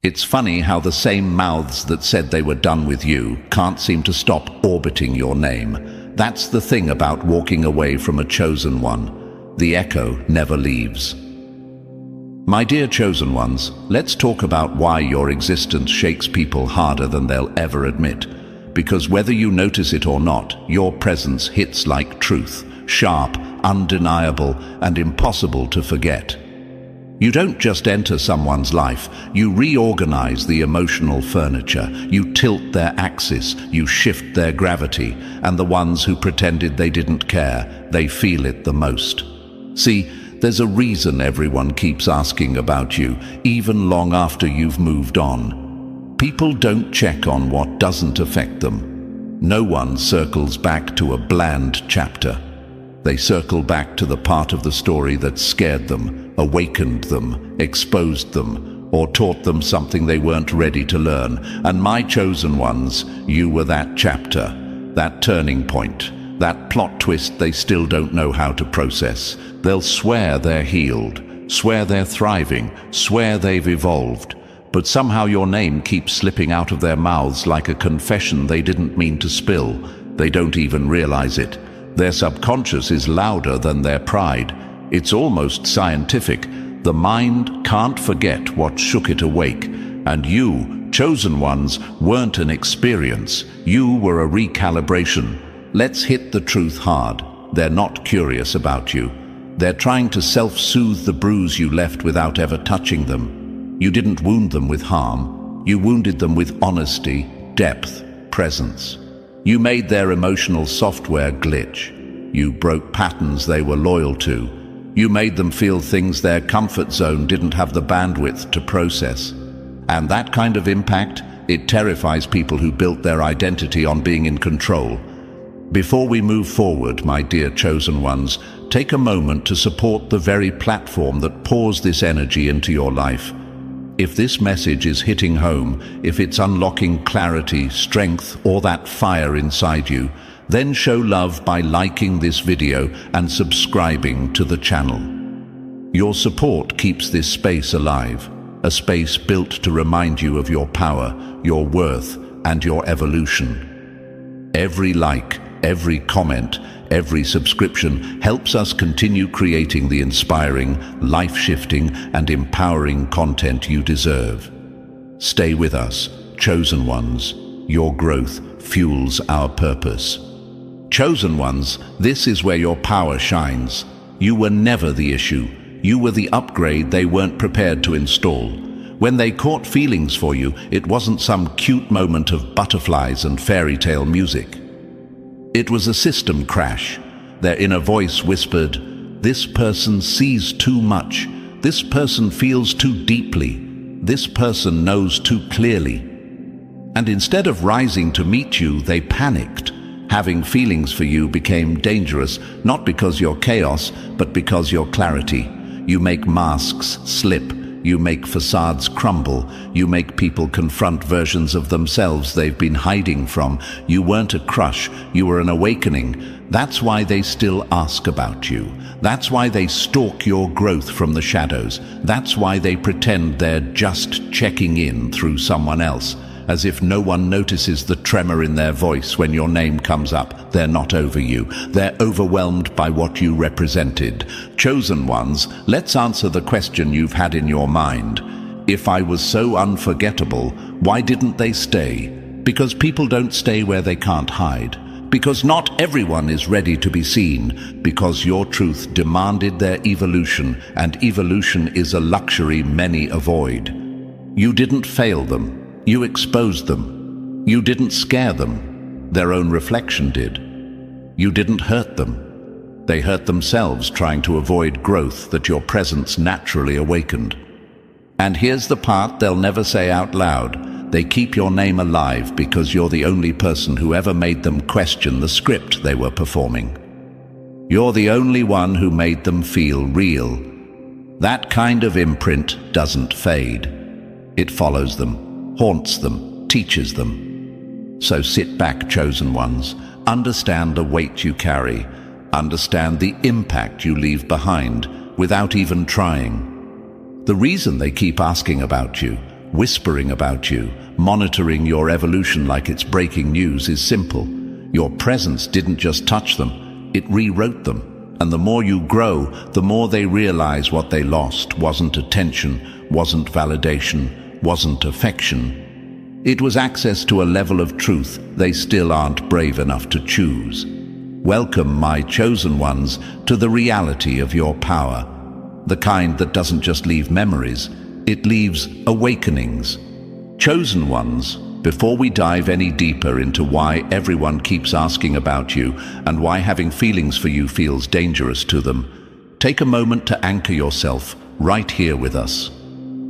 It's funny how the same mouths that said they were done with you can't seem to stop orbiting your name. That's the thing about walking away from a chosen one. The echo never leaves. My dear chosen ones, let's talk about why your existence shakes people harder than they'll ever admit. Because whether you notice it or not, your presence hits like truth, sharp, undeniable, and impossible to forget. You don't just enter someone's life, you reorganize the emotional furniture, you tilt their axis, you shift their gravity, and the ones who pretended they didn't care, they feel it the most. See, there's a reason everyone keeps asking about you, even long after you've moved on. People don't check on what doesn't affect them. No one circles back to a bland chapter. They circle back to the part of the story that scared them, awakened them, exposed them, or taught them something they weren't ready to learn. And my chosen ones, you were that chapter, that turning point, that plot twist they still don't know how to process. They'll swear they're healed, swear they're thriving, swear they've evolved, but somehow your name keeps slipping out of their mouths like a confession they didn't mean to spill. They don't even realize it. Their subconscious is louder than their pride. It's almost scientific. The mind can't forget what shook it awake. And you, chosen ones, weren't an experience. You were a recalibration. Let's hit the truth hard. They're not curious about you. They're trying to self-soothe the bruise you left without ever touching them. You didn't wound them with harm. You wounded them with honesty, depth, presence. You made their emotional software glitch. You broke patterns they were loyal to. You made them feel things their comfort zone didn't have the bandwidth to process. And that kind of impact, it terrifies people who built their identity on being in control. Before we move forward, my dear chosen ones, take a moment to support the very platform that pours this energy into your life. If this message is hitting home, if it's unlocking clarity, strength, or that fire inside you, then show love by liking this video and subscribing to the channel. Your support keeps this space alive, a space built to remind you of your power, your worth, and your evolution. Every like, every comment, every subscription helps us continue creating the inspiring, life-shifting, and empowering content you deserve. Stay with us, chosen ones. Your growth fuels our purpose. Chosen ones, this is where your power shines. You were never the issue. You were the upgrade they weren't prepared to install. When they caught feelings for you, it wasn't some cute moment of butterflies and fairy tale music. It was a system crash. Their inner voice whispered, "This person sees too much. This person feels too deeply. This person knows too clearly." And instead of rising to meet you, they panicked. Having feelings for you became dangerous, not because you're chaos, but because you're clarity. You make masks slip. You make facades crumble. You make people confront versions of themselves they've been hiding from. You weren't a crush, you were an awakening. That's why they still ask about you. That's why they stalk your growth from the shadows. That's why they pretend they're just checking in through someone else, as if no one notices the tremor in their voice when your name comes up. They're not over you. They're overwhelmed by what you represented. Chosen ones, let's answer the question you've had in your mind. If I was so unforgettable, why didn't they stay? Because people don't stay where they can't hide. Because not everyone is ready to be seen. Because your truth demanded their evolution, and evolution is a luxury many avoid. You didn't fail them. You exposed them. You didn't scare them. Their own reflection did. You didn't hurt them. They hurt themselves trying to avoid growth that your presence naturally awakened. And here's the part they'll never say out loud. They keep your name alive because you're the only person who ever made them question the script they were performing. You're the only one who made them feel real. That kind of imprint doesn't fade. It follows them, haunts them, teaches them. So sit back, chosen ones. Understand the weight you carry. Understand the impact you leave behind without even trying. The reason they keep asking about you, whispering about you, monitoring your evolution like it's breaking news is simple. Your presence didn't just touch them, it rewrote them. And the more you grow, the more they realize what they lost wasn't attention, wasn't validation, wasn't affection. It was access to a level of truth they still aren't brave enough to choose. Welcome, my chosen ones, to the reality of your power. The kind that doesn't just leave memories, it leaves awakenings. Chosen ones, before we dive any deeper into why everyone keeps asking about you and why having feelings for you feels dangerous to them, take a moment to anchor yourself right here with us.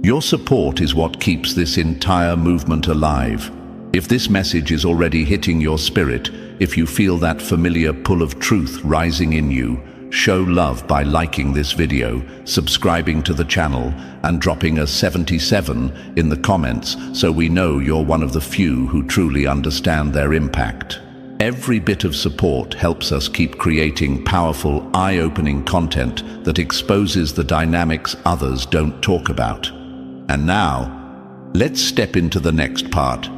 Your support is what keeps this entire movement alive. If this message is already hitting your spirit, if you feel that familiar pull of truth rising in you, show love by liking this video, subscribing to the channel, and dropping a 77 in the comments so we know you're one of the few who truly understand their impact. Every bit of support helps us keep creating powerful, eye-opening content that exposes the dynamics others don't talk about. And now, let's step into the next part.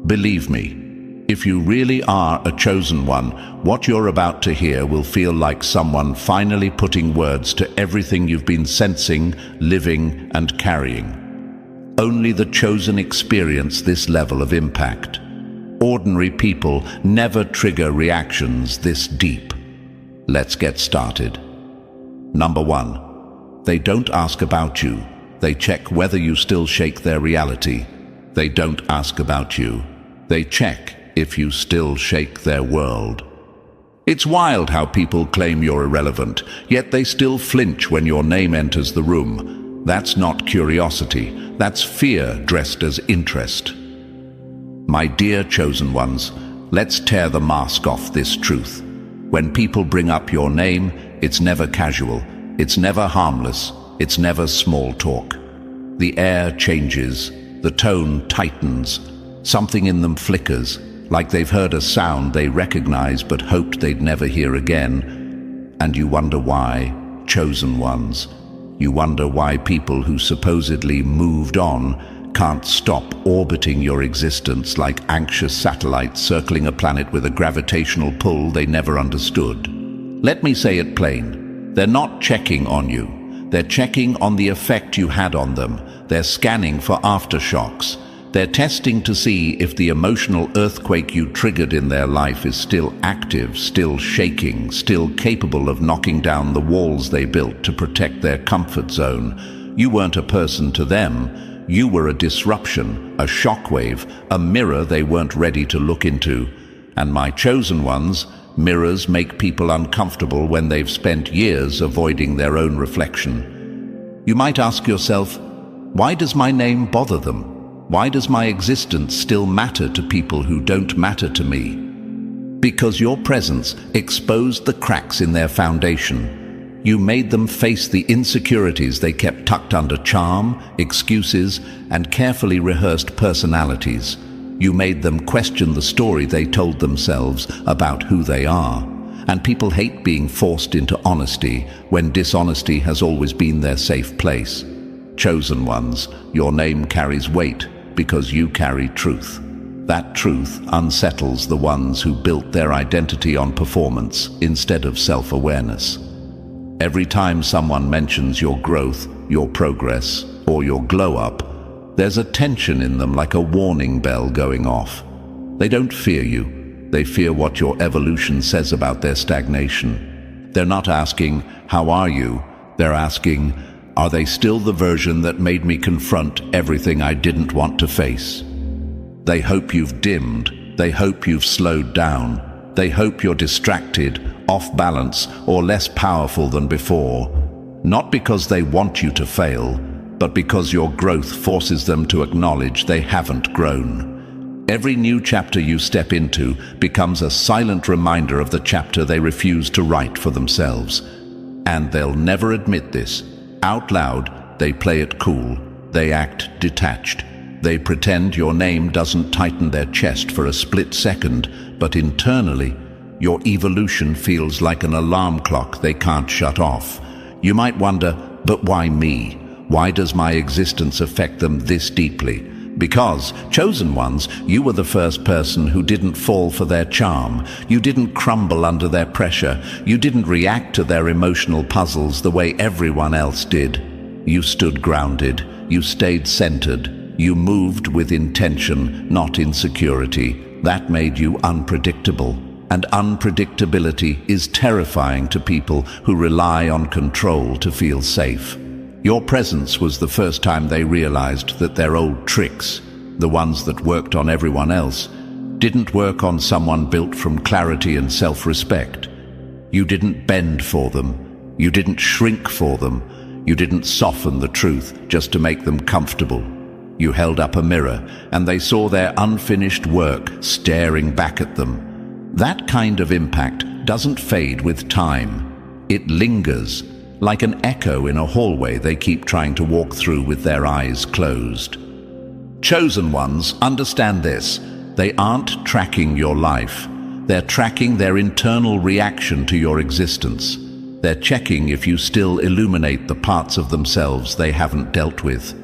Believe me, if you really are a chosen one, what you're about to hear will feel like someone finally putting words to everything you've been sensing, living, and carrying. Only the chosen experience this level of impact. Ordinary people never trigger reactions this deep. Let's get started. Number 1. They don't ask about you. They check whether you still shake their reality. They don't ask about you. They check if you still shake their world. It's wild how people claim you're irrelevant, yet they still flinch when your name enters the room. That's not curiosity, that's fear dressed as interest. My dear chosen ones, let's tear the mask off this truth. When people bring up your name, it's never casual, it's never harmless, it's never small talk. The air changes, the tone tightens, something in them flickers, like they've heard a sound they recognize but hoped they'd never hear again. And you wonder why, chosen ones. You wonder why people who supposedly moved on can't stop orbiting your existence like anxious satellites circling a planet with a gravitational pull they never understood. Let me say it plain. They're not checking on you. They're checking on the effect you had on them. They're scanning for aftershocks. They're testing to see if the emotional earthquake you triggered in their life is still active, still shaking, still capable of knocking down the walls they built to protect their comfort zone. You weren't a person to them. You were a disruption, a shockwave, a mirror they weren't ready to look into. And my chosen ones, mirrors make people uncomfortable when they've spent years avoiding their own reflection. You might ask yourself, why does my name bother them? Why does my existence still matter to people who don't matter to me? Because your presence exposed the cracks in their foundation. You made them face the insecurities they kept tucked under charm, excuses, and carefully rehearsed personalities. You made them question the story they told themselves about who they are. And people hate being forced into honesty when dishonesty has always been their safe place. Chosen ones, your name carries weight because you carry truth. That truth unsettles the ones who built their identity on performance instead of self-awareness. Every time someone mentions your growth, your progress, or your glow-up, there's a tension in them like a warning bell going off. They don't fear you. They fear what your evolution says about their stagnation. They're not asking, "How are you?" They're asking, "Are they still the version that made me confront everything I didn't want to face?" They hope you've dimmed. They hope you've slowed down. They hope you're distracted, off balance, or less powerful than before. Not because they want you to fail, but because your growth forces them to acknowledge they haven't grown. Every new chapter you step into becomes a silent reminder of the chapter they refuse to write for themselves. And they'll never admit this. Out loud, they play it cool. They act detached. They pretend your name doesn't tighten their chest for a split second, but internally, your evolution feels like an alarm clock they can't shut off. You might wonder, but why me? Why does my existence affect them this deeply? Because, chosen ones, you were the first person who didn't fall for their charm. You didn't crumble under their pressure. You didn't react to their emotional puzzles the way everyone else did. You stood grounded. You stayed centered. You moved with intention, not insecurity. That made you unpredictable. And unpredictability is terrifying to people who rely on control to feel safe. Your presence was the first time they realized that their old tricks, the ones that worked on everyone else, didn't work on someone built from clarity and self-respect. You didn't bend for them. You didn't shrink for them. You didn't soften the truth just to make them comfortable. You held up a mirror, and they saw their unfinished work staring back at them. That kind of impact doesn't fade with time. It lingers. Like an echo in a hallway they keep trying to walk through with their eyes closed. Chosen ones, understand this. They aren't tracking your life. They're tracking their internal reaction to your existence. They're checking if you still illuminate the parts of themselves they haven't dealt with.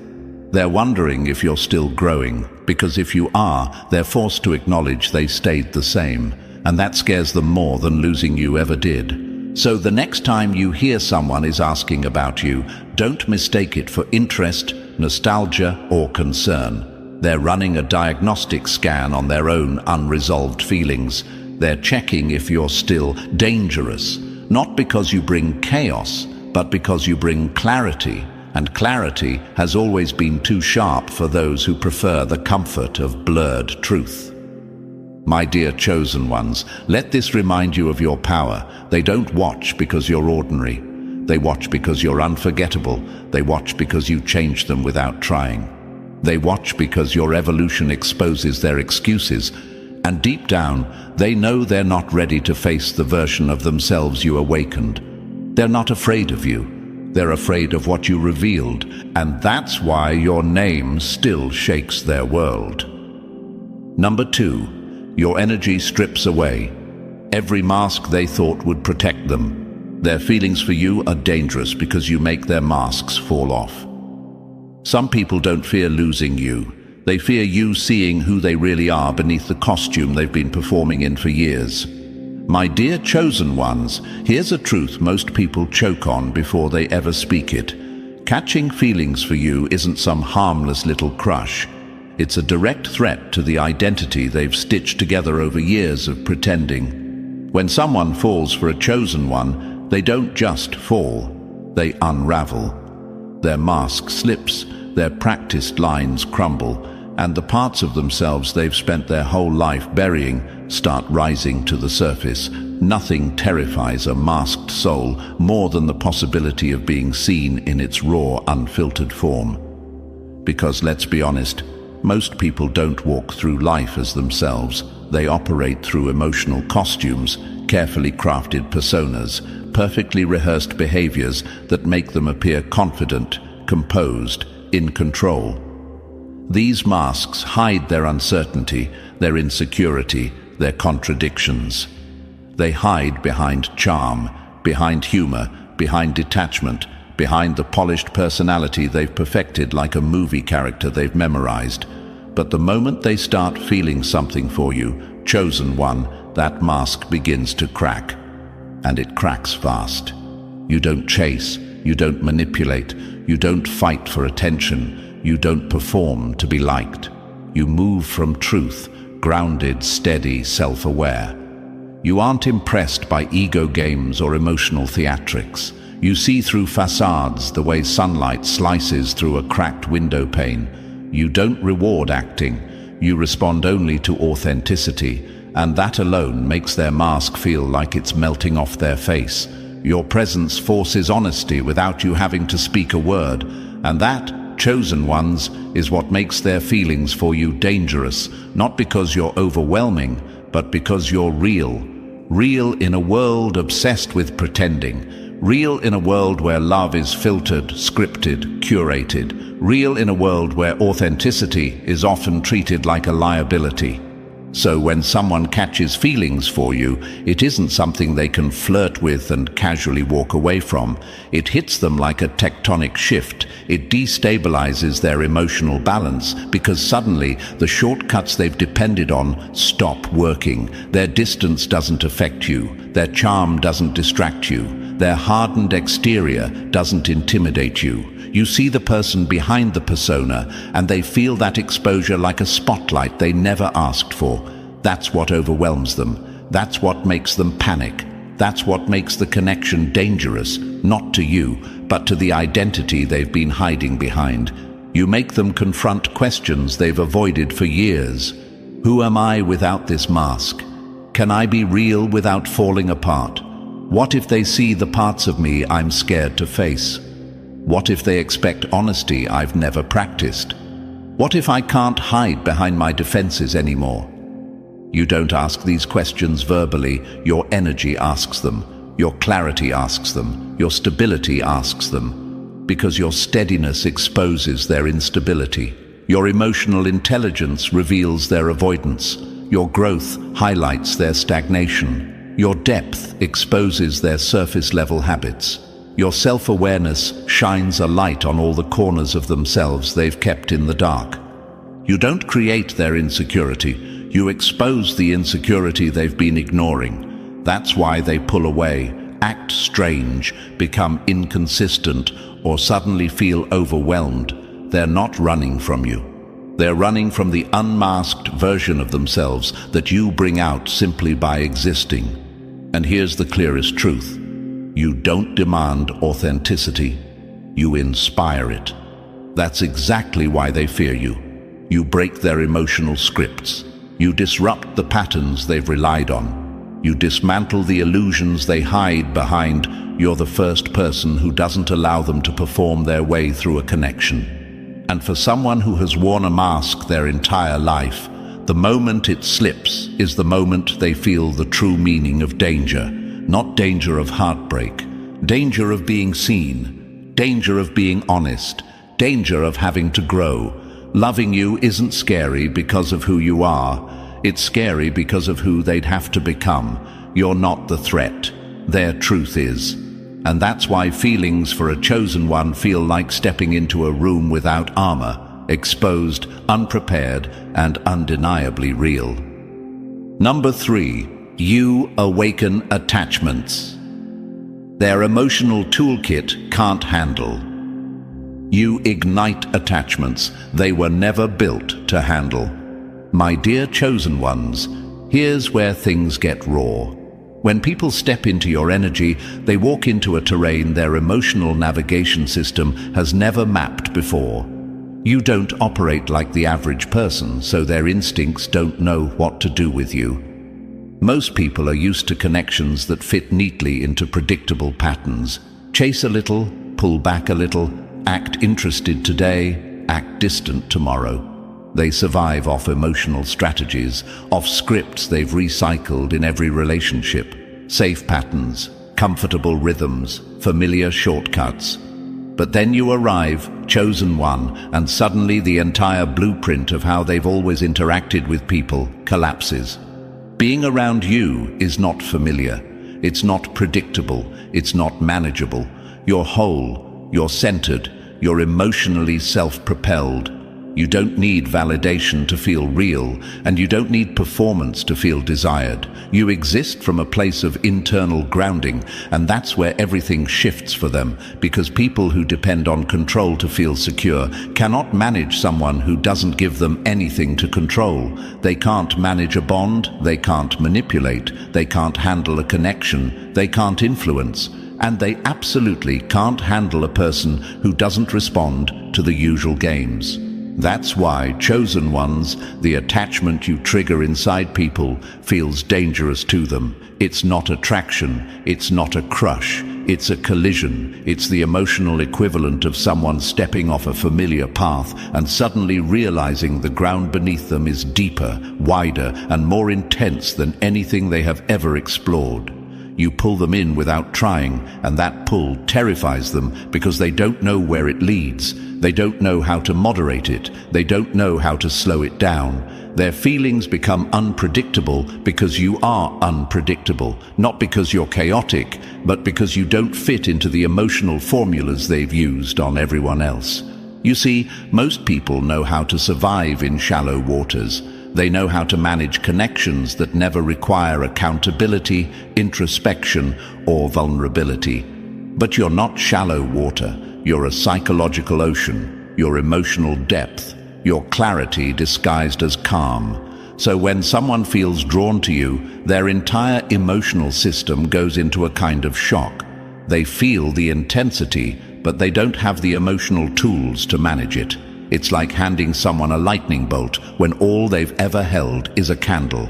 They're wondering if you're still growing, because if you are, they're forced to acknowledge they stayed the same, and that scares them more than losing you ever did. So the next time you hear someone is asking about you, don't mistake it for interest, nostalgia, or concern. They're running a diagnostic scan on their own unresolved feelings. They're checking if you're still dangerous, not because you bring chaos, but because you bring clarity. And clarity has always been too sharp for those who prefer the comfort of blurred truth. My dear chosen ones, let this remind you of your power. They don't watch because you're ordinary. They watch because you're unforgettable. They watch because you changed them without trying. They watch because your evolution exposes their excuses. And deep down, they know they're not ready to face the version of themselves you awakened. They're not afraid of you. They're afraid of what you revealed. And that's why your name still shakes their world. Number 2. Your energy strips away. Every mask they thought would protect them. Their feelings for you are dangerous because you make their masks fall off. Some people don't fear losing you. They fear you seeing who they really are beneath the costume they've been performing in for years. My dear chosen ones, here's a truth most people choke on before they ever speak it. Catching feelings for you isn't some harmless little crush. It's a direct threat to the identity they've stitched together over years of pretending. When someone falls for a chosen one, they don't just fall, they unravel. Their mask slips, their practiced lines crumble, and the parts of themselves they've spent their whole life burying start rising to the surface. Nothing terrifies a masked soul more than the possibility of being seen in its raw, unfiltered form. Because let's be honest, most people don't walk through life as themselves. They operate through emotional costumes, carefully crafted personas, perfectly rehearsed behaviors that make them appear confident, composed, in control. These masks hide their uncertainty, their insecurity, their contradictions. They hide behind charm, behind humor, behind detachment, behind the polished personality they've perfected like a movie character they've memorized. But the moment they start feeling something for you, chosen one, that mask begins to crack. And it cracks fast. You don't chase, you don't manipulate, you don't fight for attention, you don't perform to be liked. You move from truth, grounded, steady, self-aware. You aren't impressed by ego games or emotional theatrics. You see through facades the way sunlight slices through a cracked window pane. You don't reward acting. You respond only to authenticity, and that alone makes their mask feel like it's melting off their face. Your presence forces honesty without you having to speak a word, and that, chosen ones, is what makes their feelings for you dangerous, not because you're overwhelming, but because you're real. Real in a world obsessed with pretending. Real in a world where love is filtered, scripted, curated. Real in a world where authenticity is often treated like a liability. So when someone catches feelings for you, it isn't something they can flirt with and casually walk away from. It hits them like a tectonic shift. It destabilizes their emotional balance because suddenly the shortcuts they've depended on stop working. Their distance doesn't affect you. Their charm doesn't distract you. Their hardened exterior doesn't intimidate you. You see the person behind the persona, and they feel that exposure like a spotlight they never asked for. That's what overwhelms them. That's what makes them panic. That's what makes the connection dangerous, not to you, but to the identity they've been hiding behind. You make them confront questions they've avoided for years. Who am I without this mask? Can I be real without falling apart? What if they see the parts of me I'm scared to face? What if they expect honesty I've never practiced? What if I can't hide behind my defenses anymore? You don't ask these questions verbally. Your energy asks them. Your clarity asks them. Your stability asks them. Because your steadiness exposes their instability. Your emotional intelligence reveals their avoidance. Your growth highlights their stagnation. Your depth exposes their surface-level habits. Your self-awareness shines a light on all the corners of themselves they've kept in the dark. You don't create their insecurity, you expose the insecurity they've been ignoring. That's why they pull away, act strange, become inconsistent, or suddenly feel overwhelmed. They're not running from you. They're running from the unmasked version of themselves that you bring out simply by existing. And here's the clearest truth. You don't demand authenticity, you inspire it. That's exactly why they fear you. You break their emotional scripts. You disrupt the patterns they've relied on. You dismantle the illusions they hide behind. You're the first person who doesn't allow them to perform their way through a connection. And for someone who has worn a mask their entire life, the moment it slips is the moment they feel the true meaning of danger. Not danger of heartbreak, danger of being seen, danger of being honest, danger of having to grow. Loving you isn't scary because of who you are. It's scary because of who they'd have to become. You're not the threat. Their truth is. And that's why feelings for a chosen one feel like stepping into a room without armor, exposed, unprepared, and undeniably real. Number 3. You awaken attachments. Their emotional toolkit can't handle. You ignite attachments they were never built to handle. My dear chosen ones, here's where things get raw. When people step into your energy, they walk into a terrain their emotional navigation system has never mapped before. You don't operate like the average person, so their instincts don't know what to do with you. Most people are used to connections that fit neatly into predictable patterns. Chase a little, pull back a little, act interested today, act distant tomorrow. They survive off emotional strategies, off scripts they've recycled in every relationship. Safe patterns, comfortable rhythms, familiar shortcuts. But then you arrive, chosen one, and suddenly the entire blueprint of how they've always interacted with people collapses. Being around you is not familiar. It's not predictable. It's not manageable. You're whole. You're centered. You're emotionally self-propelled. You don't need validation to feel real, and you don't need performance to feel desired. You exist from a place of internal grounding, and that's where everything shifts for them, because people who depend on control to feel secure cannot manage someone who doesn't give them anything to control. They can't manage a bond, they can't manipulate, they can't handle a connection, they can't influence, and they absolutely can't handle a person who doesn't respond to the usual games. That's why, chosen ones, the attachment you trigger inside people feels dangerous to them. It's not attraction, it's not a crush, it's a collision. It's the emotional equivalent of someone stepping off a familiar path and suddenly realizing the ground beneath them is deeper, wider, and more intense than anything they have ever explored. You pull them in without trying, and that pull terrifies them because they don't know where it leads. They don't know how to moderate it. They don't know how to slow it down. Their feelings become unpredictable because you are unpredictable, not because you're chaotic, but because you don't fit into the emotional formulas they've used on everyone else. You see, most people know how to survive in shallow waters. They know how to manage connections that never require accountability, introspection, or vulnerability. But you're not shallow water. You're a psychological ocean, your emotional depth, your clarity disguised as calm. So when someone feels drawn to you, their entire emotional system goes into a kind of shock. They feel the intensity, but they don't have the emotional tools to manage it. It's like handing someone a lightning bolt when all they've ever held is a candle.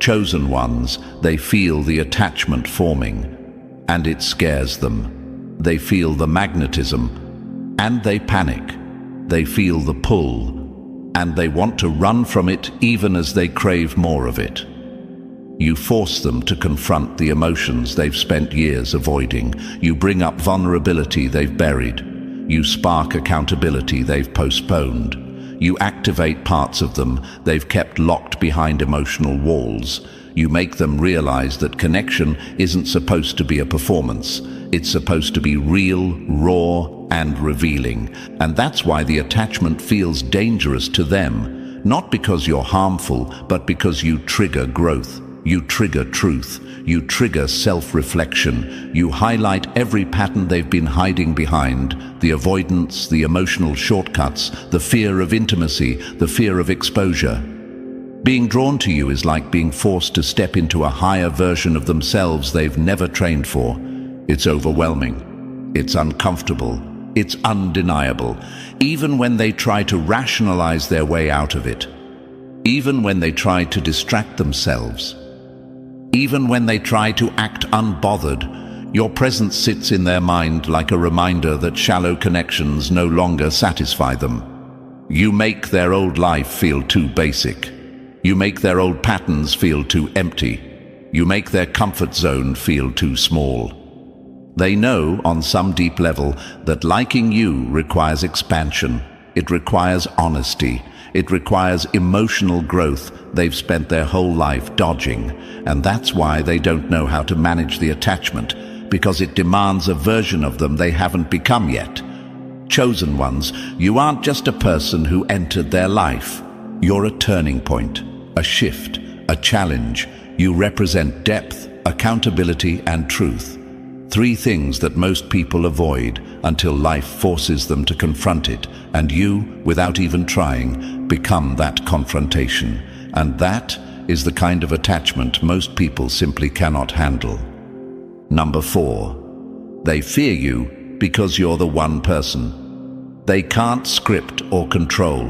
Chosen ones, they feel the attachment forming, and it scares them. They feel the magnetism, and they panic. They feel the pull, and they want to run from it even as they crave more of it. You force them to confront the emotions they've spent years avoiding. You bring up vulnerability they've buried. You spark accountability they've postponed. You activate parts of them they've kept locked behind emotional walls. You make them realize that connection isn't supposed to be a performance. It's supposed to be real, raw, and revealing. And that's why the attachment feels dangerous to them. Not because you're harmful, but because you trigger growth. You trigger truth. You trigger self-reflection. You highlight every pattern they've been hiding behind, the avoidance, the emotional shortcuts, the fear of intimacy, the fear of exposure. Being drawn to you is like being forced to step into a higher version of themselves they've never trained for. It's overwhelming. It's uncomfortable. It's undeniable. Even when they try to rationalize their way out of it. Even when they try to distract themselves. Even when they try to act unbothered, your presence sits in their mind like a reminder that shallow connections no longer satisfy them. You make their old life feel too basic. You make their old patterns feel too empty. You make their comfort zone feel too small. They know on some deep level that liking you requires expansion. It requires honesty. It requires emotional growth they've spent their whole life dodging. And that's why they don't know how to manage the attachment, because it demands a version of them they haven't become yet. Chosen ones, you aren't just a person who entered their life. You're a turning point, a shift, a challenge. You represent depth, accountability, and truth. 3 things that most people avoid until life forces them to confront it, and you, without even trying, become that confrontation. And that is the kind of attachment most people simply cannot handle. Number 4. They fear you because you're the one person they can't script or control.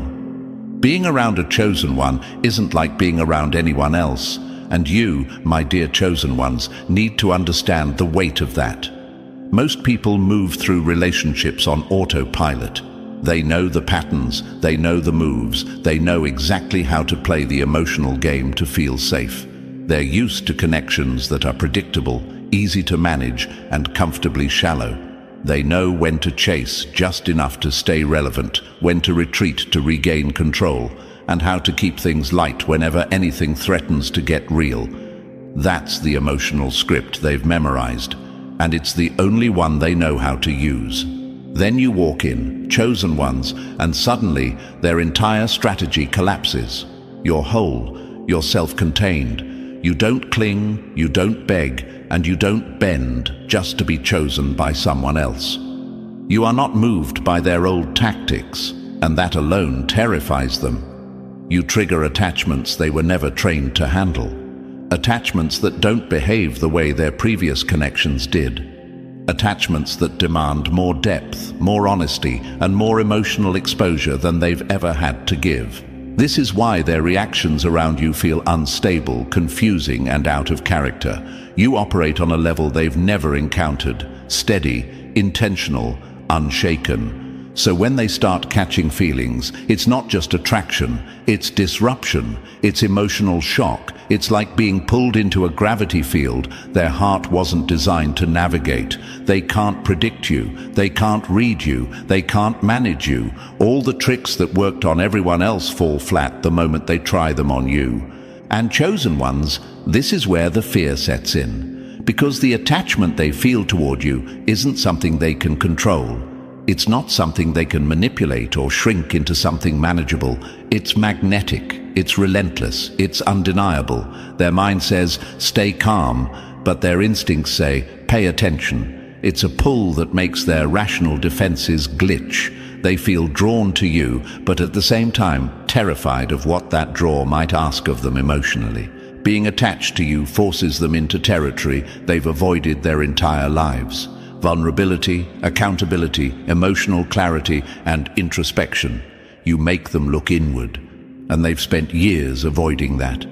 Being around a chosen one isn't like being around anyone else. And you, my dear chosen ones, need to understand the weight of that. Most people move through relationships on autopilot. They know the patterns, they know the moves, they know exactly how to play the emotional game to feel safe. They're used to connections that are predictable, easy to manage, and comfortably shallow. They know when to chase just enough to stay relevant, when to retreat to regain control, and how to keep things light whenever anything threatens to get real. That's the emotional script they've memorized, and it's the only one they know how to use. Then you walk in, chosen ones, and suddenly their entire strategy collapses. You're whole, you're self-contained. You don't cling, you don't beg, and you don't bend just to be chosen by someone else. You are not moved by their old tactics, and that alone terrifies them. You trigger attachments they were never trained to handle. Attachments that don't behave the way their previous connections did. Attachments that demand more depth, more honesty, and more emotional exposure than they've ever had to give. This is why their reactions around you feel unstable, confusing, and out of character. You operate on a level they've never encountered, steady, intentional, unshaken. So when they start catching feelings, it's not just attraction, it's disruption, it's emotional shock. It's like being pulled into a gravity field their heart wasn't designed to navigate. They can't predict you, they can't read you, they can't manage you. All the tricks that worked on everyone else fall flat the moment they try them on you. And chosen ones, this is where the fear sets in. Because the attachment they feel toward you isn't something they can control. It's not something they can manipulate or shrink into something manageable. It's magnetic, it's relentless, it's undeniable. Their mind says, stay calm, but their instincts say, pay attention. It's a pull that makes their rational defenses glitch. They feel drawn to you, but at the same time, terrified of what that draw might ask of them emotionally. Being attached to you forces them into territory they've avoided their entire lives. Vulnerability, accountability, emotional clarity, and introspection. You make them look inward, and they've spent years avoiding that.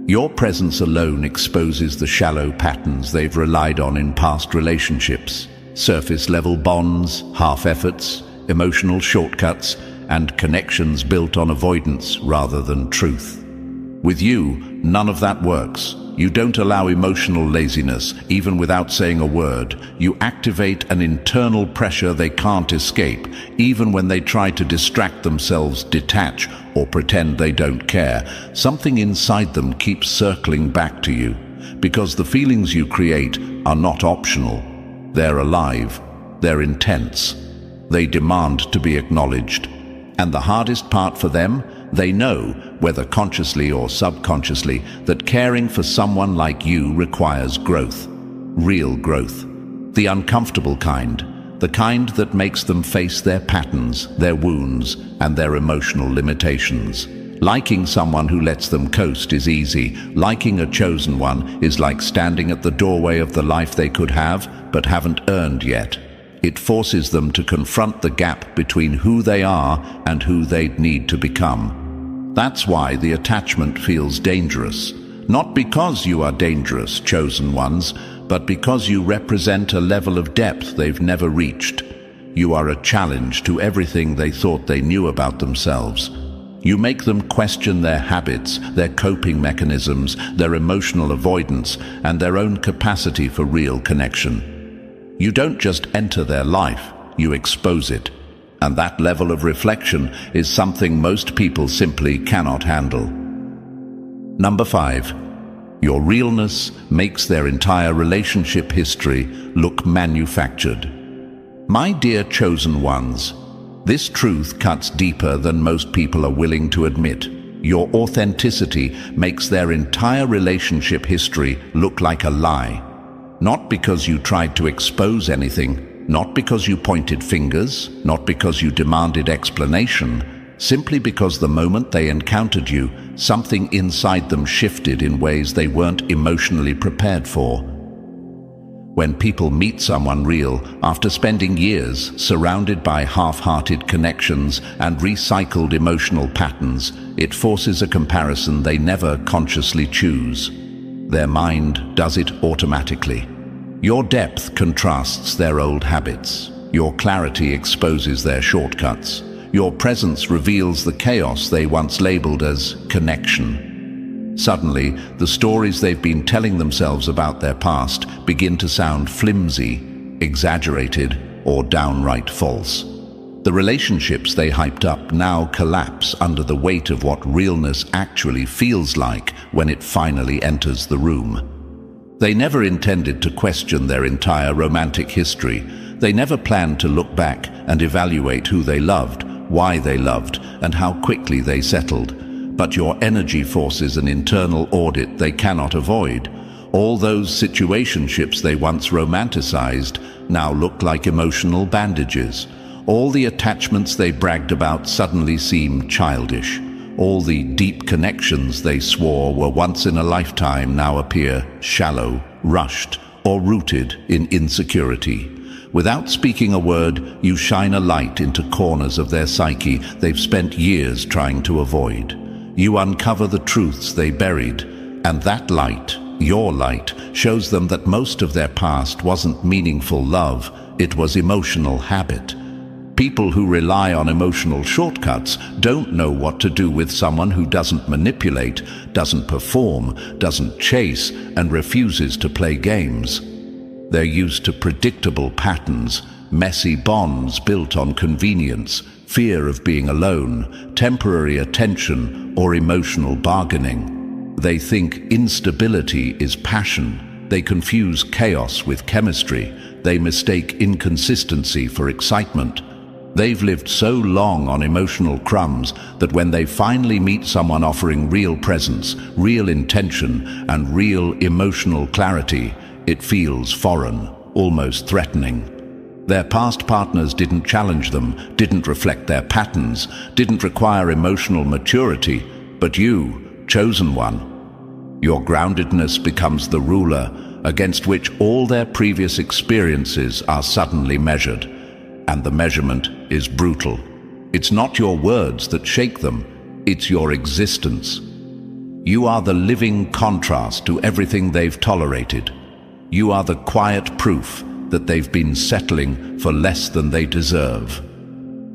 Your presence alone exposes the shallow patterns they've relied on in past relationships. Surface-level bonds, half-efforts, emotional shortcuts, and connections built on avoidance rather than truth. With you, none of that works. You don't allow emotional laziness, even without saying a word. You activate an internal pressure they can't escape, even when they try to distract themselves, detach, or pretend they don't care. Something inside them keeps circling back to you, because the feelings you create are not optional. They're alive. They're intense. They demand to be acknowledged. And the hardest part for them, they know, whether consciously or subconsciously, that caring for someone like you requires growth. Real growth. The uncomfortable kind. The kind that makes them face their patterns, their wounds, and their emotional limitations. Liking someone who lets them coast is easy. Liking a chosen one is like standing at the doorway of the life they could have, but haven't earned yet. It forces them to confront the gap between who they are and who they'd need to become. That's why the attachment feels dangerous. Not because you are dangerous, chosen ones, but because you represent a level of depth they've never reached. You are a challenge to everything they thought they knew about themselves. You make them question their habits, their coping mechanisms, their emotional avoidance, and their own capacity for real connection. You don't just enter their life, you expose it. And that level of reflection is something most people simply cannot handle. Number 5. Your realness makes their entire relationship history look manufactured. My dear chosen ones, this truth cuts deeper than most people are willing to admit. Your authenticity makes their entire relationship history look like a lie. Not because you tried to expose anything, not because you pointed fingers, not because you demanded explanation, simply because the moment they encountered you, something inside them shifted in ways they weren't emotionally prepared for. When people meet someone real, after spending years surrounded by half-hearted connections and recycled emotional patterns, it forces a comparison they never consciously choose. Their mind does it automatically. Your depth contrasts their old habits. Your clarity exposes their shortcuts. Your presence reveals the chaos they once labeled as connection. Suddenly, the stories they've been telling themselves about their past begin to sound flimsy, exaggerated, or downright false. The relationships they hyped up now collapse under the weight of what realness actually feels like when it finally enters the room. They never intended to question their entire romantic history. They never planned to look back and evaluate who they loved, why they loved, and how quickly they settled. But your energy forces an internal audit they cannot avoid. All those situationships they once romanticized now look like emotional bandages. All the attachments they bragged about suddenly seem childish. All the deep connections they swore were once in a lifetime now appear shallow, rushed, or rooted in insecurity. Without speaking a word, you shine a light into corners of their psyche they've spent years trying to avoid. You uncover the truths they buried, and that light, your light, shows them that most of their past wasn't meaningful love, it was emotional habit. People who rely on emotional shortcuts don't know what to do with someone who doesn't manipulate, doesn't perform, doesn't chase, and refuses to play games. They're used to predictable patterns, messy bonds built on convenience, fear of being alone, temporary attention, or emotional bargaining. They think instability is passion. They confuse chaos with chemistry. They mistake inconsistency for excitement. They've lived so long on emotional crumbs that when they finally meet someone offering real presence, real intention, and real emotional clarity, it feels foreign, almost threatening. Their past partners didn't challenge them, didn't reflect their patterns, didn't require emotional maturity, but you, chosen one. Your groundedness becomes the ruler against which all their previous experiences are suddenly measured. And the measurement is brutal. It's not your words that shake them, it's your existence. You are the living contrast to everything they've tolerated. You are the quiet proof that they've been settling for less than they deserve.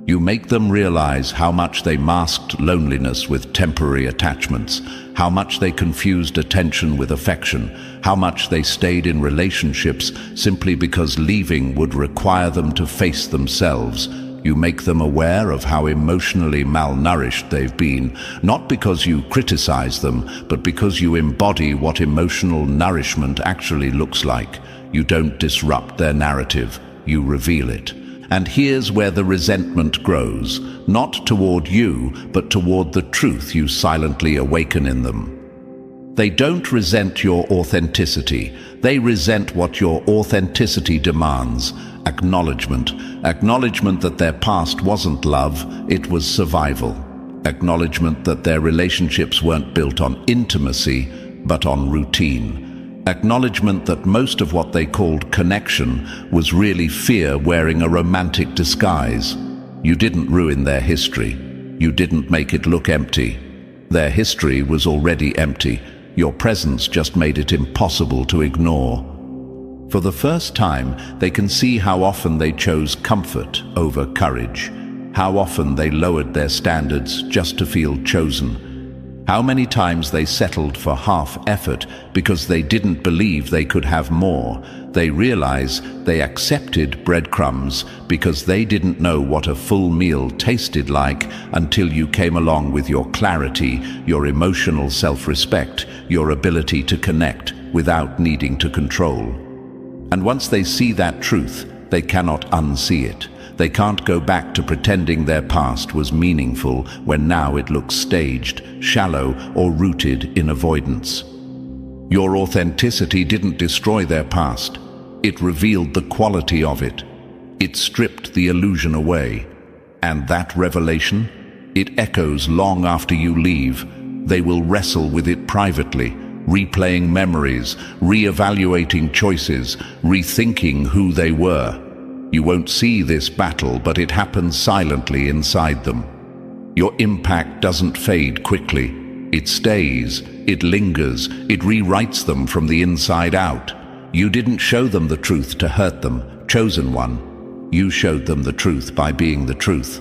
You make them realize how much they masked loneliness with temporary attachments, how much they confused attention with affection, how much they stayed in relationships simply because leaving would require them to face themselves. You make them aware of how emotionally malnourished they've been, not because you criticize them, but because you embody what emotional nourishment actually looks like. You don't disrupt their narrative, you reveal it. And here's where the resentment grows, not toward you, but toward the truth you silently awaken in them. They don't resent your authenticity. They resent what your authenticity demands. Acknowledgement. Acknowledgement that their past wasn't love, it was survival. Acknowledgement that their relationships weren't built on intimacy, but on routine. Acknowledgement that most of what they called connection was really fear wearing a romantic disguise. You didn't ruin their history. You didn't make it look empty. Their history was already empty. Your presence just made it impossible to ignore. For the first time, they can see how often they chose comfort over courage, how often they lowered their standards just to feel chosen. How many times they settled for half effort because they didn't believe they could have more. They realize they accepted breadcrumbs because they didn't know what a full meal tasted like until you came along with your clarity, your emotional self-respect, your ability to connect without needing to control. And once they see that truth, they cannot unsee it. They can't go back to pretending their past was meaningful when now it looks staged, shallow, or rooted in avoidance. Your authenticity didn't destroy their past. It revealed the quality of it. It stripped the illusion away. And that revelation, it echoes long after you leave. They will wrestle with it privately, replaying memories, re-evaluating choices, rethinking who they were. You won't see this battle, but it happens silently inside them. Your impact doesn't fade quickly. It stays, it lingers, it rewrites them from the inside out. You didn't show them the truth to hurt them, chosen one. You showed them the truth by being the truth.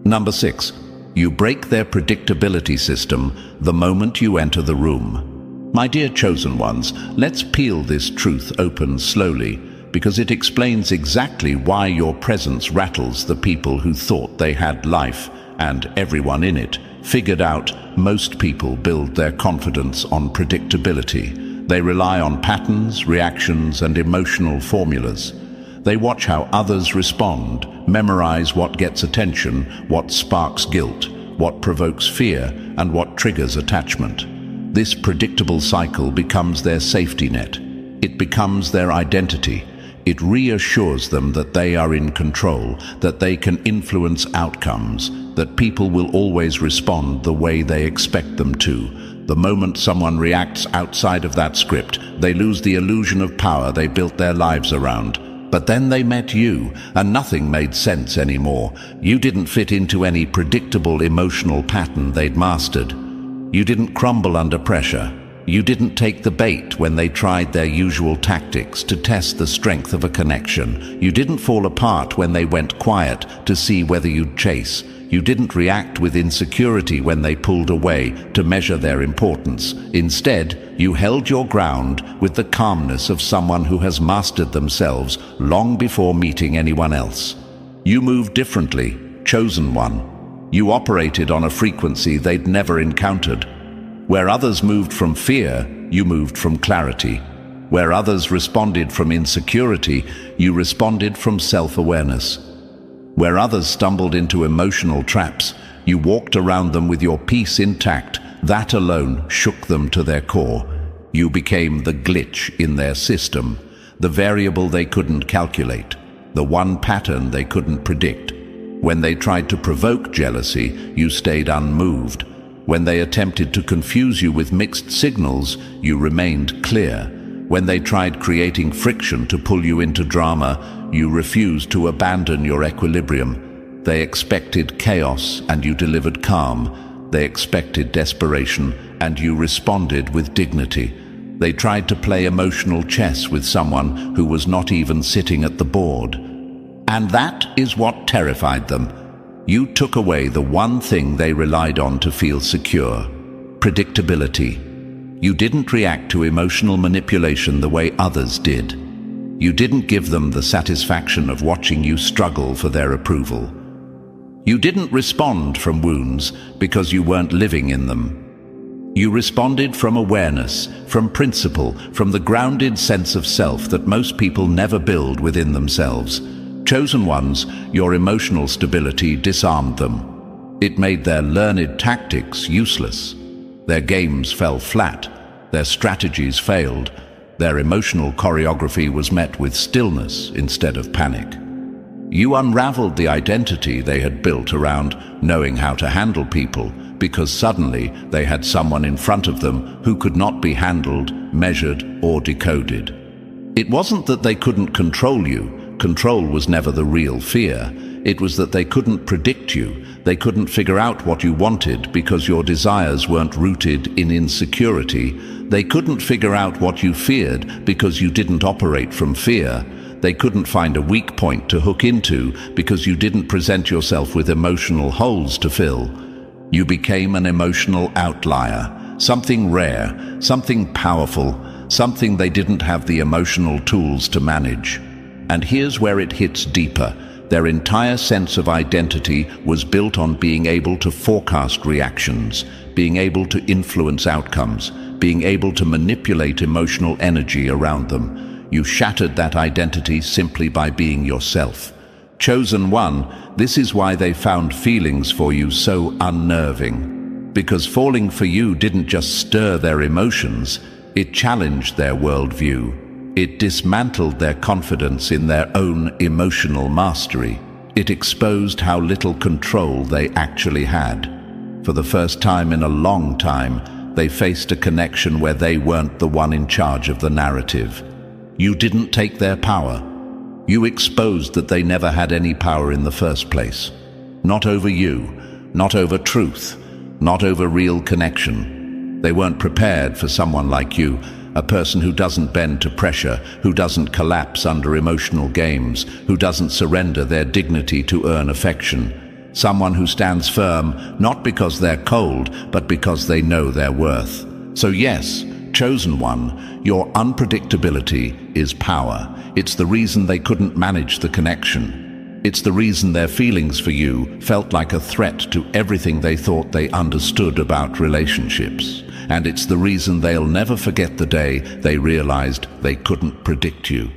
Number 6, you break their predictability system the moment you enter the room. My dear chosen ones, let's peel this truth open slowly, because it explains exactly why your presence rattles the people who thought they had life, and everyone in it figured out most people build their confidence on predictability. They rely on patterns, reactions, and emotional formulas. They watch how others respond, memorize what gets attention, what sparks guilt, what provokes fear, and what triggers attachment. This predictable cycle becomes their safety net. It becomes their identity. It reassures them that they are in control, that they can influence outcomes, that people will always respond the way they expect them to. The moment someone reacts outside of that script, they lose the illusion of power they built their lives around. But then they met you, and nothing made sense anymore. You didn't fit into any predictable emotional pattern they'd mastered. You didn't crumble under pressure. You didn't take the bait when they tried their usual tactics to test the strength of a connection. You didn't fall apart when they went quiet to see whether you'd chase. You didn't react with insecurity when they pulled away to measure their importance. Instead, you held your ground with the calmness of someone who has mastered themselves long before meeting anyone else. You moved differently, chosen one. You operated on a frequency they'd never encountered. Where others moved from fear, you moved from clarity. Where others responded from insecurity, you responded from self-awareness. Where others stumbled into emotional traps, you walked around them with your peace intact. That alone shook them to their core. You became the glitch in their system, the variable they couldn't calculate, the one pattern they couldn't predict. When they tried to provoke jealousy, you stayed unmoved. When they attempted to confuse you with mixed signals, you remained clear. When they tried creating friction to pull you into drama, you refused to abandon your equilibrium. They expected chaos, and you delivered calm. They expected desperation, and you responded with dignity. They tried to play emotional chess with someone who was not even sitting at the board. And that is what terrified them. You took away the one thing they relied on to feel secure: predictability. You didn't react to emotional manipulation the way others did. You didn't give them the satisfaction of watching you struggle for their approval. You didn't respond from wounds because you weren't living in them. You responded from awareness, from principle, from the grounded sense of self that most people never build within themselves. Chosen ones, your emotional stability disarmed them. It made their learned tactics useless. Their games fell flat. Their strategies failed. Their emotional choreography was met with stillness instead of panic. You unraveled the identity they had built around knowing how to handle people, because suddenly they had someone in front of them who could not be handled, measured, or decoded. It wasn't that they couldn't control you. Control was never the real fear. It was that they couldn't predict you. They couldn't figure out what you wanted because your desires weren't rooted in insecurity. They couldn't figure out what you feared because you didn't operate from fear. They couldn't find a weak point to hook into because you didn't present yourself with emotional holes to fill. You became an emotional outlier, something rare, something powerful, something they didn't have the emotional tools to manage. And here's where it hits deeper. Their entire sense of identity was built on being able to forecast reactions, being able to influence outcomes, being able to manipulate emotional energy around them. You shattered that identity simply by being yourself. Chosen one, this is why they found feelings for you so unnerving. Because falling for you didn't just stir their emotions, it challenged their worldview. It dismantled their confidence in their own emotional mastery. It exposed how little control they actually had. For the first time in a long time, they faced a connection where they weren't the one in charge of the narrative. You didn't take their power. You exposed that they never had any power in the first place. Not over you, not over truth, not over real connection. They weren't prepared for someone like you, a person who doesn't bend to pressure, who doesn't collapse under emotional games, who doesn't surrender their dignity to earn affection. Someone who stands firm, not because they're cold, but because they know their worth. So yes, chosen one, your unpredictability is power. It's the reason they couldn't manage the connection. It's the reason their feelings for you felt like a threat to everything they thought they understood about relationships. And it's the reason they'll never forget the day they realized they couldn't predict you.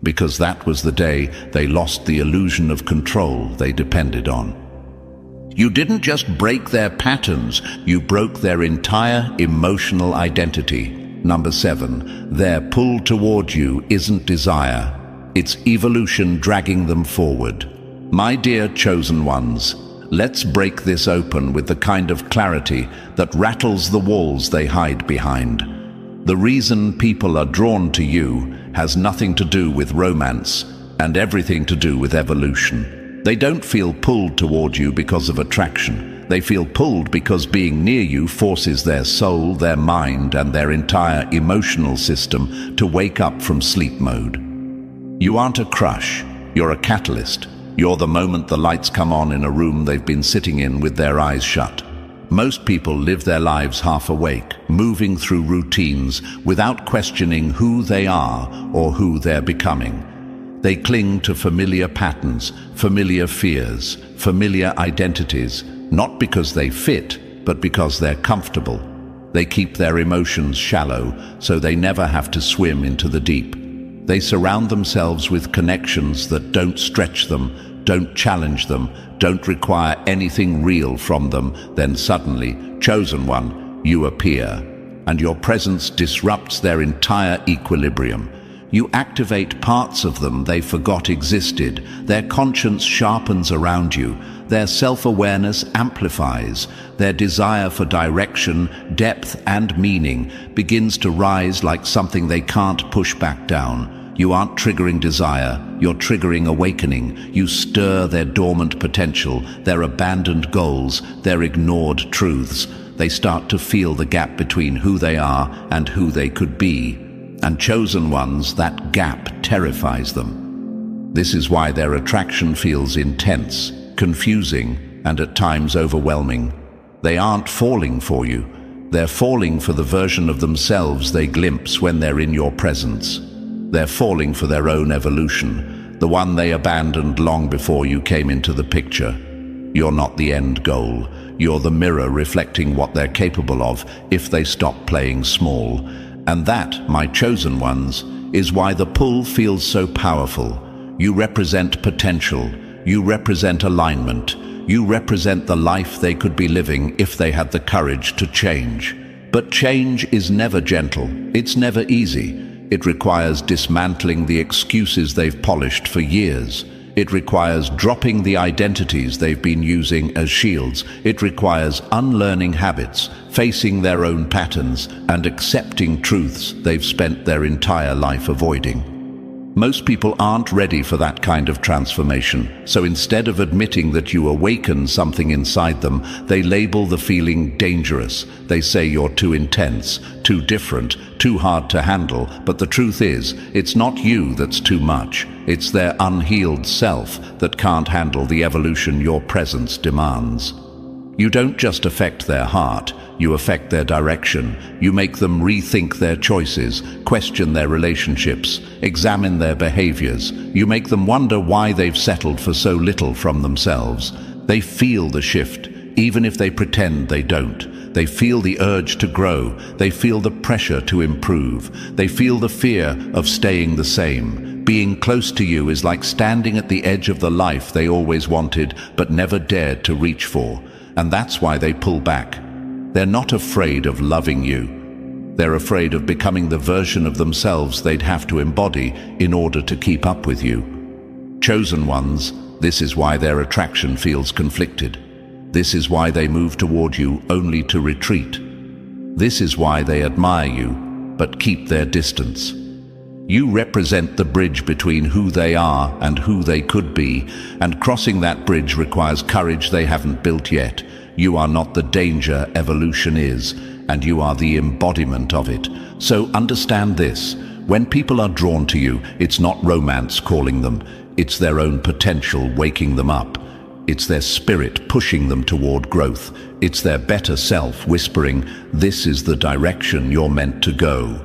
Because that was the day they lost the illusion of control they depended on. You didn't just break their patterns, you broke their entire emotional identity. Number 7, their pull toward you isn't desire, it's evolution dragging them forward. My dear chosen ones, let's break this open with the kind of clarity that rattles the walls they hide behind. The reason people are drawn to you has nothing to do with romance and everything to do with evolution. They don't feel pulled toward you because of attraction. They feel pulled because being near you forces their soul, their mind, and their entire emotional system to wake up from sleep mode. You aren't a crush, you're a catalyst. You're the moment the lights come on in a room they've been sitting in with their eyes shut. Most people live their lives half awake, moving through routines without questioning who they are or who they're becoming. They cling to familiar patterns, familiar fears, familiar identities, not because they fit, but because they're comfortable. They keep their emotions shallow, so they never have to swim into the deep. They surround themselves with connections that don't stretch them, don't challenge them, don't require anything real from them. Then suddenly, chosen one, you appear, and your presence disrupts their entire equilibrium. You activate parts of them they forgot existed. Their conscience sharpens around you. Their self-awareness amplifies. Their desire for direction, depth, and meaning begins to rise like something they can't push back down. You aren't triggering desire, you're triggering awakening. You stir their dormant potential, their abandoned goals, their ignored truths. They start to feel the gap between who they are and who they could be. And chosen ones, that gap terrifies them. This is why their attraction feels intense, confusing, and at times overwhelming. They aren't falling for you. They're falling for the version of themselves they glimpse when they're in your presence. They're falling for their own evolution, the one they abandoned long before you came into the picture. You're not the end goal. You're the mirror reflecting what they're capable of if they stop playing small. And that, my chosen ones, is why the pull feels so powerful. You represent potential. You represent alignment. You represent the life they could be living if they had the courage to change. But change is never gentle. It's never easy. It requires dismantling the excuses they've polished for years. It requires dropping the identities they've been using as shields. It requires unlearning habits, facing their own patterns, and accepting truths they've spent their entire life avoiding. Most people aren't ready for that kind of transformation, so instead of admitting that you awaken something inside them, they label the feeling dangerous. They say you're too intense, too different, too hard to handle, but the truth is, it's not you that's too much. It's their unhealed self that can't handle the evolution your presence demands. You don't just affect their heart, you affect their direction. You make them rethink their choices, question their relationships, examine their behaviors. You make them wonder why they've settled for so little from themselves. They feel the shift, even if they pretend they don't. They feel the urge to grow. They feel the pressure to improve. They feel the fear of staying the same. Being close to you is like standing at the edge of the life they always wanted but never dared to reach for. And that's why they pull back. They're not afraid of loving you. They're afraid of becoming the version of themselves they'd have to embody in order to keep up with you. Chosen ones, this is why their attraction feels conflicted. This is why they move toward you only to retreat. This is why they admire you, but keep their distance. You represent the bridge between who they are and who they could be, and crossing that bridge requires courage they haven't built yet. You are not the danger evolution is, and you are the embodiment of it. So understand this. When people are drawn to you, it's not romance calling them. It's their own potential waking them up. It's their spirit pushing them toward growth. It's their better self whispering, "This is the direction you're meant to go."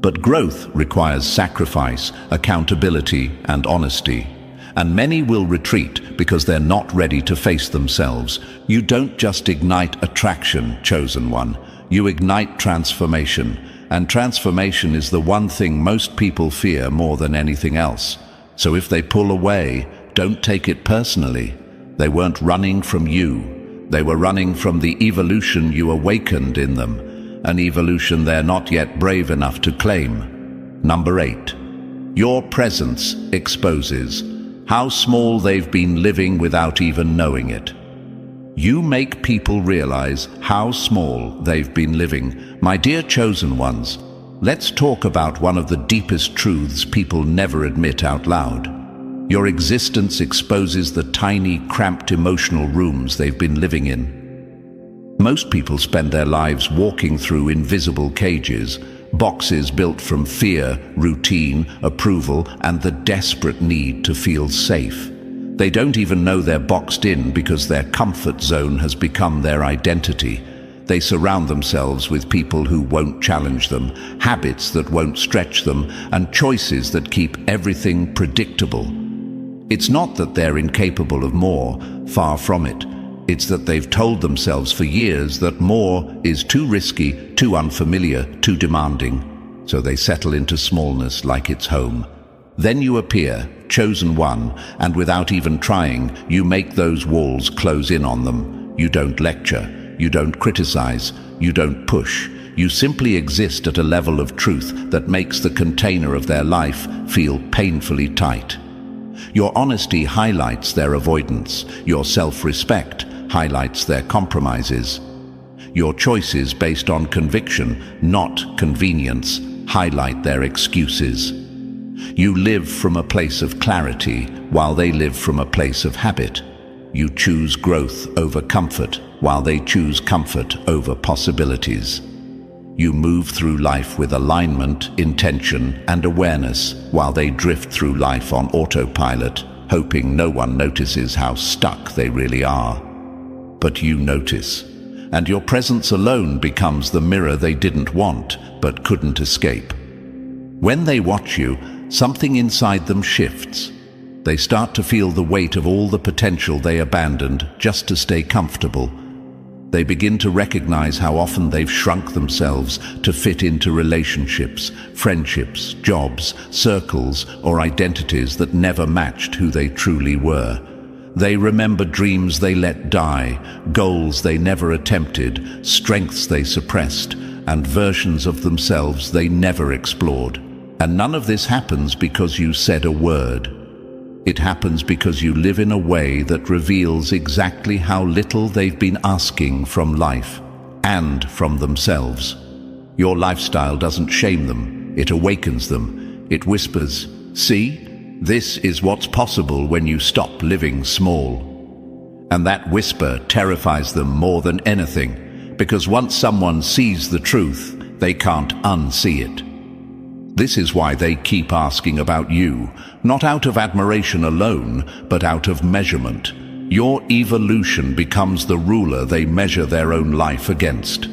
But growth requires sacrifice, accountability, and honesty. And many will retreat because they're not ready to face themselves. You don't just ignite attraction, chosen one. You ignite transformation. And transformation is the one thing most people fear more than anything else. So if they pull away, don't take it personally. They weren't running from you. They were running from the evolution you awakened in them. An evolution they're not yet brave enough to claim. Number 8. Your presence exposes how small they've been living without even knowing it. You make people realize how small they've been living. My dear chosen ones, let's talk about one of the deepest truths people never admit out loud. Your existence exposes the tiny, cramped emotional rooms they've been living in. Most people spend their lives walking through invisible cages, boxes built from fear, routine, approval, and the desperate need to feel safe. They don't even know they're boxed in because their comfort zone has become their identity. They surround themselves with people who won't challenge them, habits that won't stretch them, and choices that keep everything predictable. It's not that they're incapable of more, far from it. It's that they've told themselves for years that more is too risky, too unfamiliar, too demanding. So they settle into smallness like it's home. Then you appear, chosen one, and without even trying, you make those walls close in on them. You don't lecture, you don't criticize, you don't push. You simply exist at a level of truth that makes the container of their life feel painfully tight. Your honesty highlights their avoidance. Your self-respect highlights their compromises. Your choices based on conviction, not convenience, highlight their excuses. You live from a place of clarity, while they live from a place of habit. You choose growth over comfort, while they choose comfort over possibilities. You move through life with alignment, intention, and awareness, while they drift through life on autopilot, hoping no one notices how stuck they really are. But you notice, and your presence alone becomes the mirror they didn't want, but couldn't escape. When they watch you, something inside them shifts. They start to feel the weight of all the potential they abandoned just to stay comfortable. They begin to recognize how often they've shrunk themselves to fit into relationships, friendships, jobs, circles, or identities that never matched who they truly were. They remember dreams they let die, goals they never attempted, strengths they suppressed, and versions of themselves they never explored. And none of this happens because you said a word. It happens because you live in a way that reveals exactly how little they've been asking from life and from themselves. Your lifestyle doesn't shame them, it awakens them. It whispers, "See? This is what's possible when you stop living small." And that whisper terrifies them more than anything, because once someone sees the truth, they can't unsee it. This is why they keep asking about you, not out of admiration alone, but out of measurement. Your evolution becomes the ruler they measure their own life against.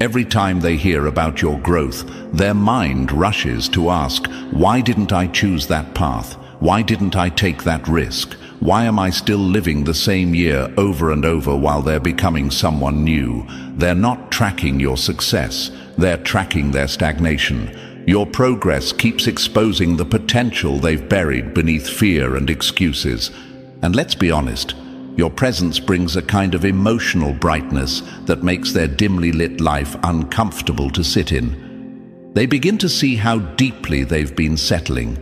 Every time they hear about your growth, their mind rushes to ask, why didn't I choose that path? Why didn't I take that risk? Why am I still living the same year over and over while they're becoming someone new? They're not tracking your success, they're tracking their stagnation. Your progress keeps exposing the potential they've buried beneath fear and excuses. And let's be honest, your presence brings a kind of emotional brightness that makes their dimly lit life uncomfortable to sit in. They begin to see how deeply they've been settling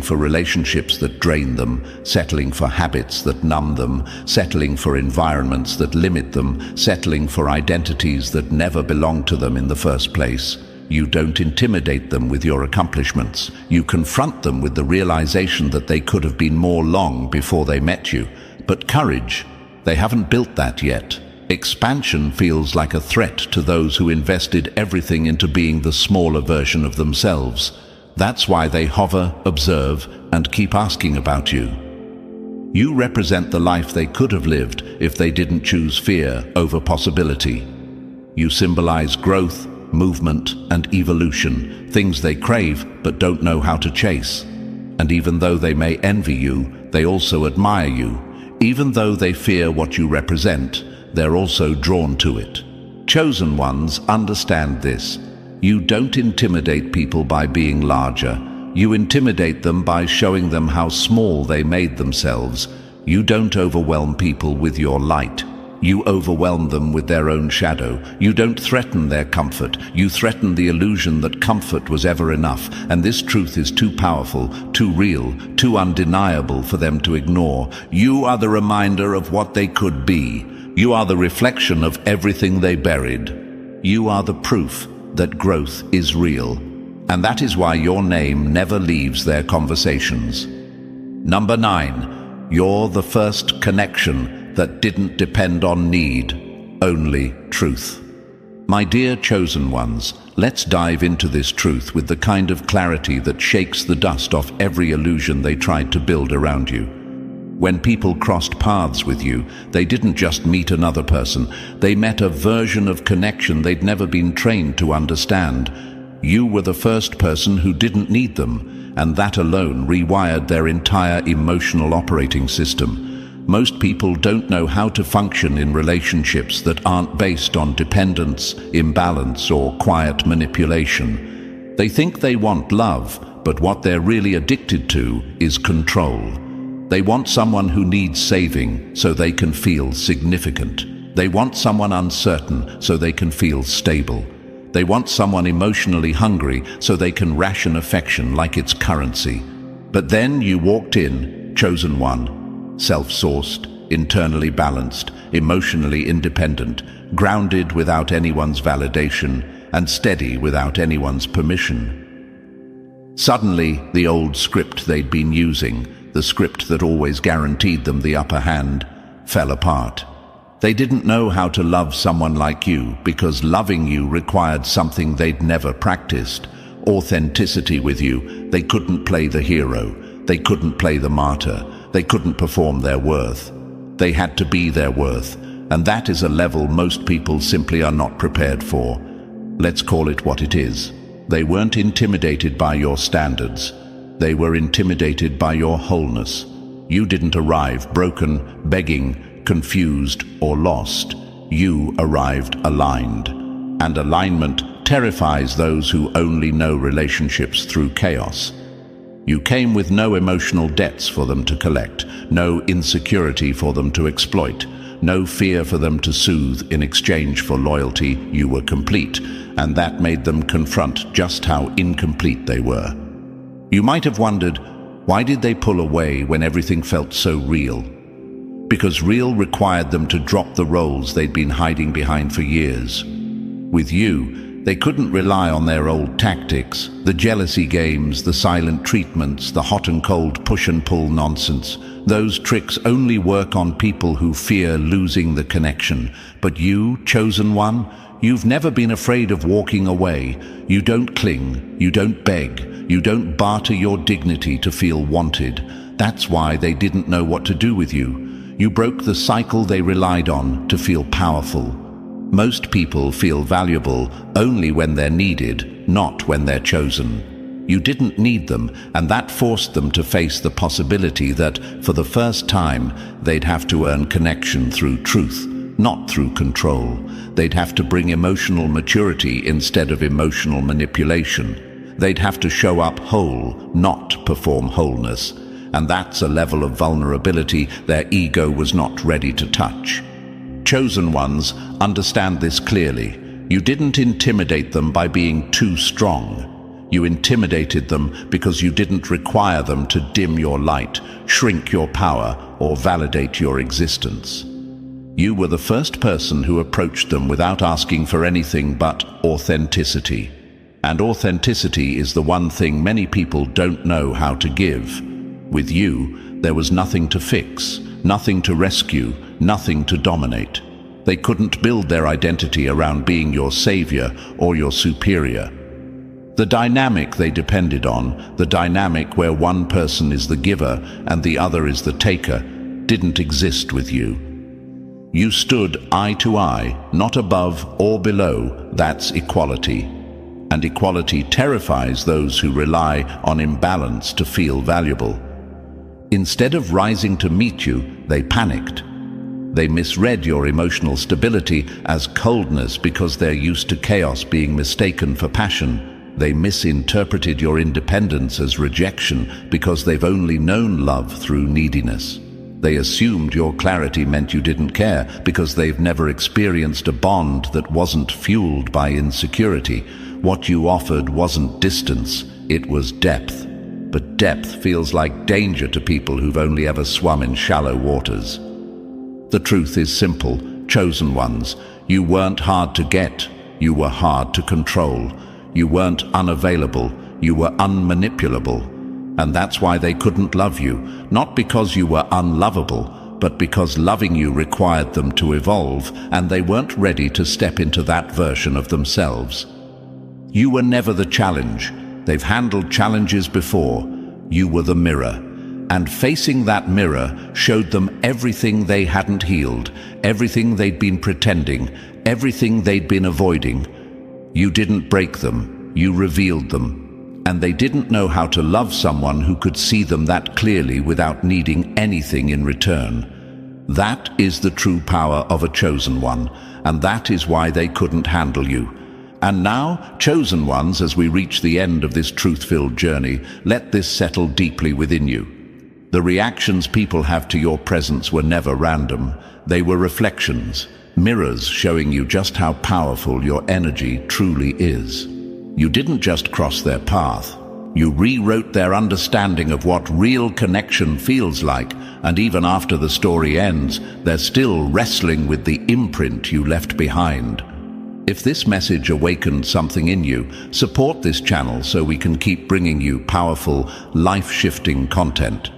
for relationships that drain them, settling for habits that numb them, settling for environments that limit them, settling for identities that never belonged to them in the first place. You don't intimidate them with your accomplishments. You confront them with the realization that they could have been more long before they met you. But courage, they haven't built that yet. Expansion feels like a threat to those who invested everything into being the smaller version of themselves. That's why they hover, observe, and keep asking about you. You represent the life they could have lived if they didn't choose fear over possibility. You symbolize growth, movement, and evolution, things they crave but don't know how to chase. And even though they may envy you, they also admire you. Even though they fear what you represent, they're also drawn to it. Chosen ones understand this. You don't intimidate people by being larger. You intimidate them by showing them how small they made themselves. You don't overwhelm people with your light. You overwhelm them with their own shadow. You don't threaten their comfort. You threaten the illusion that comfort was ever enough, and this truth is too powerful, too real, too undeniable for them to ignore. You are the reminder of what they could be. You are the reflection of everything they buried. You are the proof that growth is real, and that is why your name never leaves their conversations. Number 9, you're the first connection that didn't depend on need, only truth. My dear chosen ones, let's dive into this truth with the kind of clarity that shakes the dust off every illusion they tried to build around you. When people crossed paths with you, they didn't just meet another person, they met a version of connection they'd never been trained to understand. You were the first person who didn't need them, and that alone rewired their entire emotional operating system. Most people don't know how to function in relationships that aren't based on dependence, imbalance, or quiet manipulation. They think they want love, but what they're really addicted to is control. They want someone who needs saving so they can feel significant. They want someone uncertain so they can feel stable. They want someone emotionally hungry so they can ration affection like it's currency. But then you walked in, chosen one, self-sourced, internally balanced, emotionally independent, grounded without anyone's validation, and steady without anyone's permission. Suddenly, the old script they'd been using, the script that always guaranteed them the upper hand, fell apart. They didn't know how to love someone like you because loving you required something they'd never practiced. Authenticity with you. They couldn't play the hero. They couldn't play the martyr. They couldn't perform their worth. They had to be their worth, and that is a level most people simply are not prepared for. Let's call it what it is. They weren't intimidated by your standards. They were intimidated by your wholeness. You didn't arrive broken, begging, confused, or lost. You arrived aligned. And alignment terrifies those who only know relationships through chaos. You came with no emotional debts for them to collect, no insecurity for them to exploit, no fear for them to soothe in exchange for loyalty. You were complete, and that made them confront just how incomplete they were. You might have wondered, why did they pull away when everything felt so real? Because real required them to drop the roles they'd been hiding behind for years. With you, they couldn't rely on their old tactics, the jealousy games, the silent treatments, the hot and cold push and pull nonsense. Those tricks only work on people who fear losing the connection. But you, chosen one, you've never been afraid of walking away. You don't cling, you don't beg, you don't barter your dignity to feel wanted. That's why they didn't know what to do with you. You broke the cycle they relied on to feel powerful. Most people feel valuable only when they're needed, not when they're chosen. You didn't need them, and that forced them to face the possibility that, for the first time, they'd have to earn connection through truth, not through control. They'd have to bring emotional maturity instead of emotional manipulation. They'd have to show up whole, not perform wholeness. And that's a level of vulnerability their ego was not ready to touch. Chosen ones understand this clearly. You didn't intimidate them by being too strong. You intimidated them because you didn't require them to dim your light, shrink your power, or validate your existence. You were the first person who approached them without asking for anything but authenticity. And authenticity is the one thing many people don't know how to give. With you, there was nothing to fix, nothing to rescue, nothing to dominate. They couldn't build their identity around being your savior or your superior. The dynamic they depended on, the dynamic where one person is the giver and the other is the taker, didn't exist with you. You stood eye to eye, not above or below. That's equality. And equality terrifies those who rely on imbalance to feel valuable. Instead of rising to meet you, they panicked. They misread your emotional stability as coldness because they're used to chaos being mistaken for passion. They misinterpreted your independence as rejection because they've only known love through neediness. They assumed your clarity meant you didn't care because they've never experienced a bond that wasn't fueled by insecurity. What you offered wasn't distance, it was depth. But depth feels like danger to people who've only ever swum in shallow waters. The truth is simple, chosen ones. You weren't hard to get, you were hard to control. You weren't unavailable, you were unmanipulable. And that's why they couldn't love you, not because you were unlovable, but because loving you required them to evolve, and they weren't ready to step into that version of themselves. You were never the challenge. They've handled challenges before. You were the mirror. And facing that mirror showed them everything they hadn't healed, everything they'd been pretending, everything they'd been avoiding. You didn't break them, you revealed them. And they didn't know how to love someone who could see them that clearly without needing anything in return. That is the true power of a chosen one, and that is why they couldn't handle you. And now, chosen ones, as we reach the end of this truth-filled journey, let this settle deeply within you. The reactions people have to your presence were never random. They were reflections, mirrors showing you just how powerful your energy truly is. You didn't just cross their path. You rewrote their understanding of what real connection feels like, and even after the story ends, they're still wrestling with the imprint you left behind. If this message awakened something in you, support this channel so we can keep bringing you powerful, life-shifting content.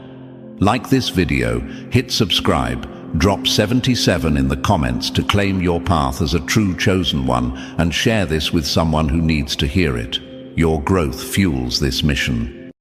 Like this video, hit subscribe, drop 77 in the comments to claim your path as a true chosen one, and share this with someone who needs to hear it. Your growth fuels this mission.